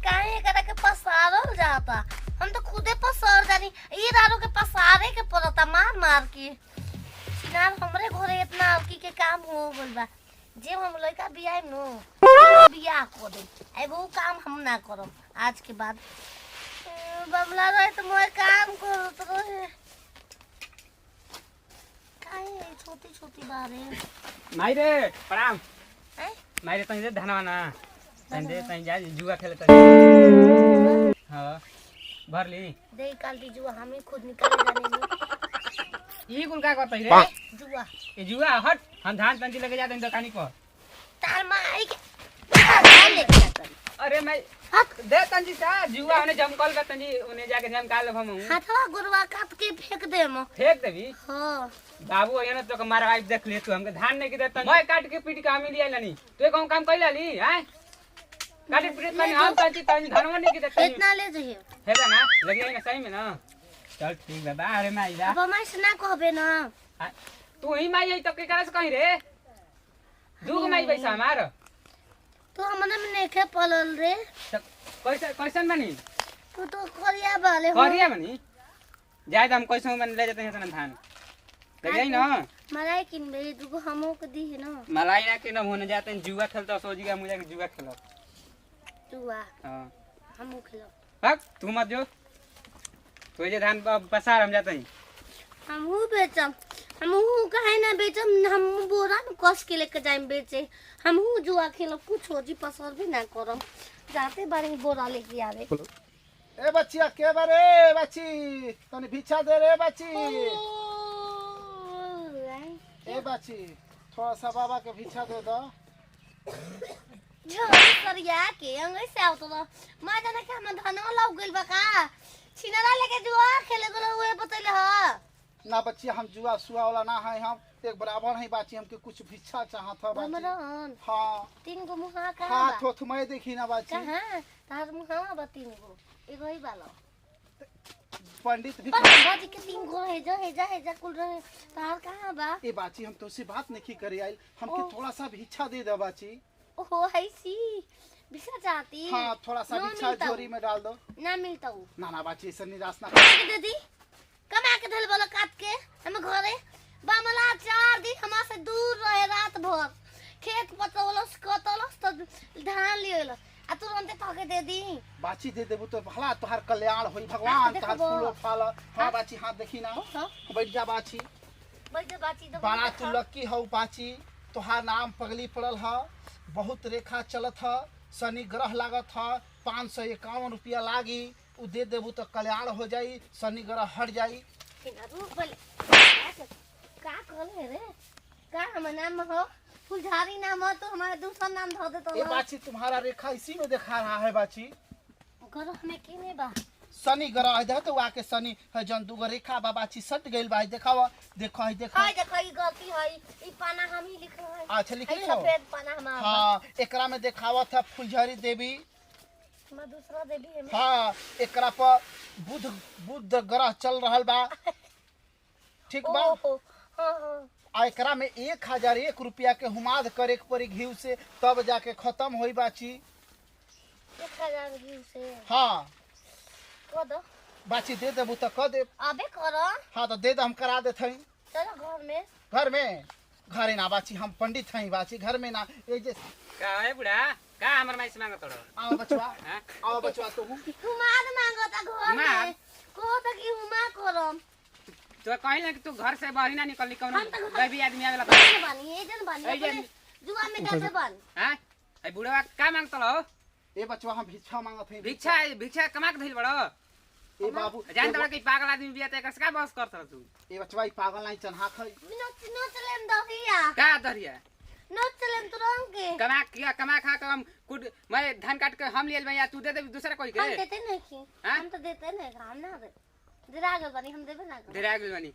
काहे एकरा के पसारल जाता। हम तो खुदे पसार जानी, ई दारू के पसारे के पड़ता मार मार के। सिनार हमरे घरे इतना की के काम हो गइल बा। जे हम लड़का बियाह नो बियाह कर दे, अब वो काम हम ना करब आज के बाद। बबला रहे तो मोर काम करत रहे। काहे छोटी छोटी बारे माई रे प्रणाम। हैं माई रे तनी दे धनवा ना तनी तनी जा जुआ खेले तनी। हां भर ली दे काल दी जुआ हम ही खुद निकाल जाने। ई कुल का करतई रे जुआ ए जुआ हट हम धान तंजी लेके जाते हैं दुकानी पर। तार माई के धान लेके जाता। अरे मैं दे तंजी सा जुआ ने जमकल का तंजी उन्हें जाके जम काल हम हाथवा गुरवा काट के फेंक दे म। फेंक देबी हां बाबू ये ना तो मारा वाइफ देख ले तू हमके धान नहीं के देता मैं काट के पीट के हम लिया लानी तू कौन काम कइला ली हैं काट पीट माने हम तंजी तंजी धनवा नहीं के देता इतना ले जइयो है ना लगे ना सही में ना। चल ठीक बा अरे माई जा अब मैं से ना कहबे ना। तू ही माई है तब के करे से कहीं रे दूगो माई पैसा हमार तू हमने में नेखे पलल रे। कैसे कैसन बनी तू तो करिया वाले हो। करिया बनी जाए तो हम कैसे मन ले जाते हैं तना धान ले जाई ना मलाई किनबे दुगो हमो के दी है ना। मलाई ना के ना होने जाते हैं जुआ खेलता सोजी का मुझे जुआ खेलो जुआ हां हमो खेलो। हक तू मत जो तो ये धान पसार हम जाते हैं हमहू बेचम हमहू काहे ना बेचम हम बोरा में कस के लेके जाएम बेचे। हमहू जुआ खेलो कुछ हो जी पसर भी ना करम जाते बारे बोरा लेके आवे। ए बच्चिया के बारे बच्ची तने भिक्षा दे रे बच्ची। ए बच्ची थोड़ा सा बाबा के भिक्षा दे दो। झोली करिया के अंगे से आवत ल मा जाने के हम धनवा लग गइल बा का छिनरा लेके जुआ खेले गेलो हुए बतैले ह ना बच्ची हम जुआ सुआ वाला ना है हम एक बराबर है बाची हमके कुछ भिक्षा चाहत है बाची। हमरन हां 3 गो मुहा का हां बा थोथ मैं देखी ना बाची कहां तार मुहा बा 3 गो एगो ही बालो पंडित भी बाजी के 3 गो है जा कुल रहे तार कहां बा। ए बाची हम तुमसे बात नहीं करे आई हमके थोड़ा सा भिक्षा दे दे बाची। ओहो है सी भिक्षा चाहती। हां थोड़ा सा भिक्षा झोरी में डाल दो। ना मिलता हूं ना ना बाची ऐसा निराश ना के दे दी कमा के धल बोला काट के हम घरे बामला 4 दिन हमरा से दूर रहे रात भर खेत पटोलस कतलस तो धान लियल आ तुरंत पके दे दी। बाची दे देबू तो भला तोहार कल्याण होई भगवान तोहार फूलो फल। हां बाची हां देखी ना बैठ जा बाची बैठ बाची दो बड़ा तू लक्की हौ बाची तोहार नाम पगली पड़ल ह बहुत रेखा चलत ह शनि ग्रह लागत ह 551 रुपया लागी उ दे देबू तो कल्याण हो जाई शनि ग्रह हट जाई। रुक बोले का कहले रे का हम नाम हो फुलझारी नाम हो तो हमारा दूसरा नाम धो दे तो। ए बाची तुम्हारा रेखा इसी में दिखा रहा है बाची ग्रह में केने बा शनि ग्रह है तो आके शनि है जन दुगो रेखा बा बाची सट गइल बा देखा देखो है देखो हाय देखो ई गलती है ई पाना हम ही लिखे है। अच्छा लिखली हो सफेद पाना हमारा हां एकरा में दिखावत है फुलझड़ी देवी मैं दूसरा देवी है। हां एकरा पर बुध ग्रह चल रहल बा ठीक बा। हां हां आ एकरा में 1001 रुपया के हुमाद करे के पड़ी घी से तब जाके खत्म होई बाची। 1000 घी से हां को दो बाची दे देबू तो क दे। अबे करो हां तो दे दे हम करा देत हई चलो घर में घरे ना बाची हम पंडित हई बाची घर में ना ए जे का है बुढ़ा का हमर माई से मांगत तोड़ आओ बचवा आओ बचवा तो हुमाद मांगता घर में को तो की हुमा करम तो कहीं ना कि तू घर से बाहर ना निकलनी कौन हम तो गैबी आदमी आवेला बानी ए जन बानी ए जन- अपने जुआ में कैसे बन हां ए बुढ़वा का मांगत लो ए बचवा हम भिक्षा मांगत हई भिक्षा भिक्षा कमा के धइल बड़ो ए बाबू जान तोड़ा कि पागल आदमी बिया त एकरा से का बस करत तू ए बचवा ई पागल नहीं चन्हा खई नो चलेम दहिया का दरिया नो चलेम तुरंत के कमा खा के हम कुड मैं धान काट के हम लेल भैया तू दे दे दूसरा कोई हम के देते नहीं की हम तो देते नहीं हम ना दे दिरा गल बनी हम देबे ना कर धीरे आगे बनी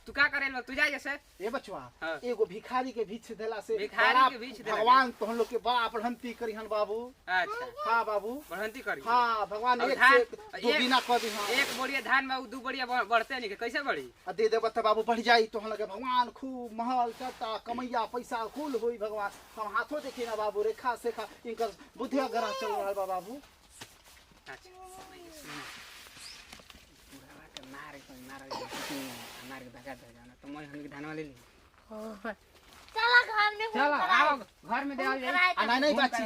तू का करे लो तू जा जैसे ए बचवा हाँ। एगो भिखारी के भिक्ष देला से भिखारी बड़ा के भिक्ष देला भगवान तो हम लोग के बड़ा बढ़ंती करी हन बाबू। अच्छा हां बाबू बढ़ंती करी हां भगवान अब एक धान- से दो बिना कर दी हां एक बोरिया धान में दू बोरिया बढ़ते नहीं कैसे बढ़ी आ दे देबत त बाबू बढ़ जाई तो हम लगे भगवान खूब महल चट्टा कमैया पैसा कुल होई भगवान हम हाथों देखी ना बाबू रेखा सेखा इनकर बुद्धिया ग्रह चल रहल बा बाबू। अच्छा बुढ़ावा के मार के भगा दे जाना तो मैं हमके धान वाले ली चला घर में चलो आओ घर में देवल जाए नहीं बाची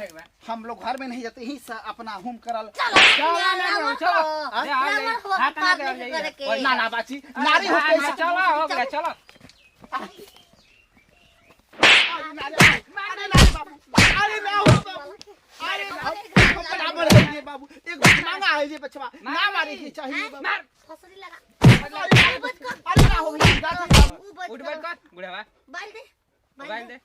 हम लोग घर में नहीं जाते यही से अपना होम करल ना बाची नारी हो के चलो हो गया चलो अरे ना हो बाबू अरे बराबर है ये बाबू एक मांगा है ये बचवा ना मारे के चाहिए मार फसरी लगा अरे ना हो भैया उठ बैठ कर बुढ़ावा बाल दे मोबाइल दे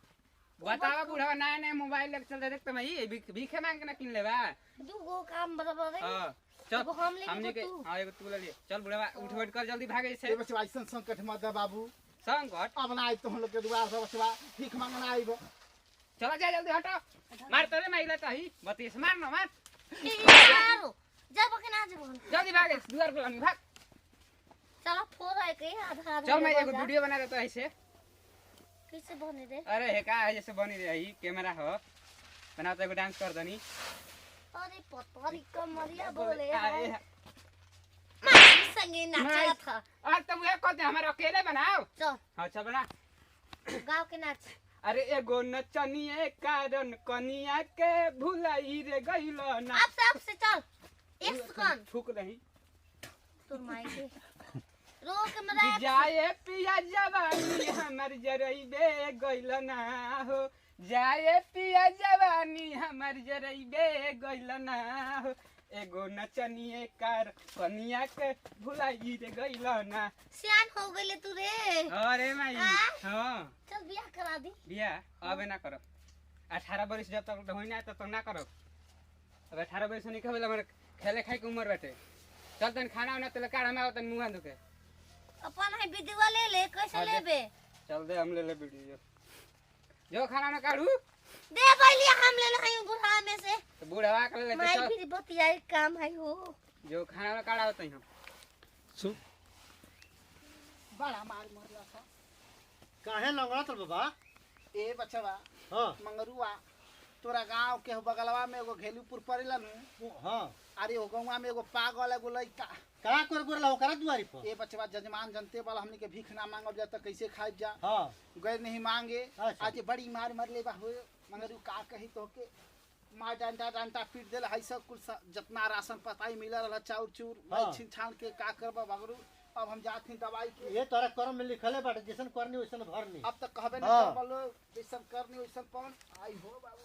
बतावा बुढ़ावा नया मोबाइल लेके चल देख तुम ही भीखे मांग के ना किन लेबा दू गो काम बराबर है हां चल एगो हम लेके हमने के तू। हां एगो तू ले लिए चल बुढ़ावा उठ बैठ कर जल्दी भागे से ये बचवा ऐसा संकट मत दे बाबू संकट अब ना आई तो हम लोग के द्वार से बचवा भीख मांगना आइबो चलो जा जल्दी हटो मार तोरे माइला त ही बतीस मार न मार यारो जब के ना जब जल्दी भागे दुआर पे भाग चलो फोर है के आधा चल मैं एगो वीडियो बना देता ऐसे कैसे बने रे अरे हे का है जैसे बनी रही कैमरा हो बना तो एगो डांस कर दनी अरे पतरी कमरिया बोले आए है मारी संगे नाचा था और तुम ये कहते हमारे अकेले बनाओ चल हां चल बना गांव के नाच अरे एगो नचनिए कारण कनिया के भुलाई रे गइल ना अब से चल एक सेकंड फूक रही तोर माई के रो के मरा जाए पिया जवानी हमर जरइबे गइल ना हो जाए पिया जवानी हमर जरइबे गइल ना हो एगो नचनिए कार कनिया के भुलाई रे गइल ना सियान हो गइले तू रे अरे माई हां चल बियाह करा दी बियाह अबे ना करो 18 वर्ष जब तक होई ना तब तक ना करो अब 18 वर्ष नहीं खेले हमर खेले खाए के उम्र बाटे चल तन खाना वाना तेल काढ़ में आवतन मुंह धोके अपन है विधवा ले कैसे लेबे चल दे हम ले वीडियो जो खाना ना काढ़ू दे पहले हम ले नहीं बुढ़ा में से तो बूढ़ा कर ले माई भी बतिया काम है हो जो खाना वाला काढ़ा होता हम सु बड़ा मार मरला था काहे लंगड़ा तल बाबा ए बचवा हां मंगरुआ तोरा गांव के बगलवा में एगो घेलूपुर पड़ेला नु हां अरे ओ गौवा में एगो पागल एगो लइका का कर गोरला ओकरा दुआरी पर ए बचवा जजमान जनते वाला हमनी के भीख ना मांगब जा त कैसे खाइब जा हां गए नहीं मांगे अच्छा। आज बड़ी मार मरले बा हो मंगरू का कही तो के मार डंडा पीट देला है सब कुछ जितना राशन पताई मिलल रहा चाउर चूर हाँ। मैं छिन छान के का करबा बगरू अब हम जात हई दवाई के ये तोरा कर्म में लिखले बाटे जैसन करनी वैसन भरनी अब तक कहबे हाँ। ना करबलो जैसन करनी वैसन पवन आई हो बाबू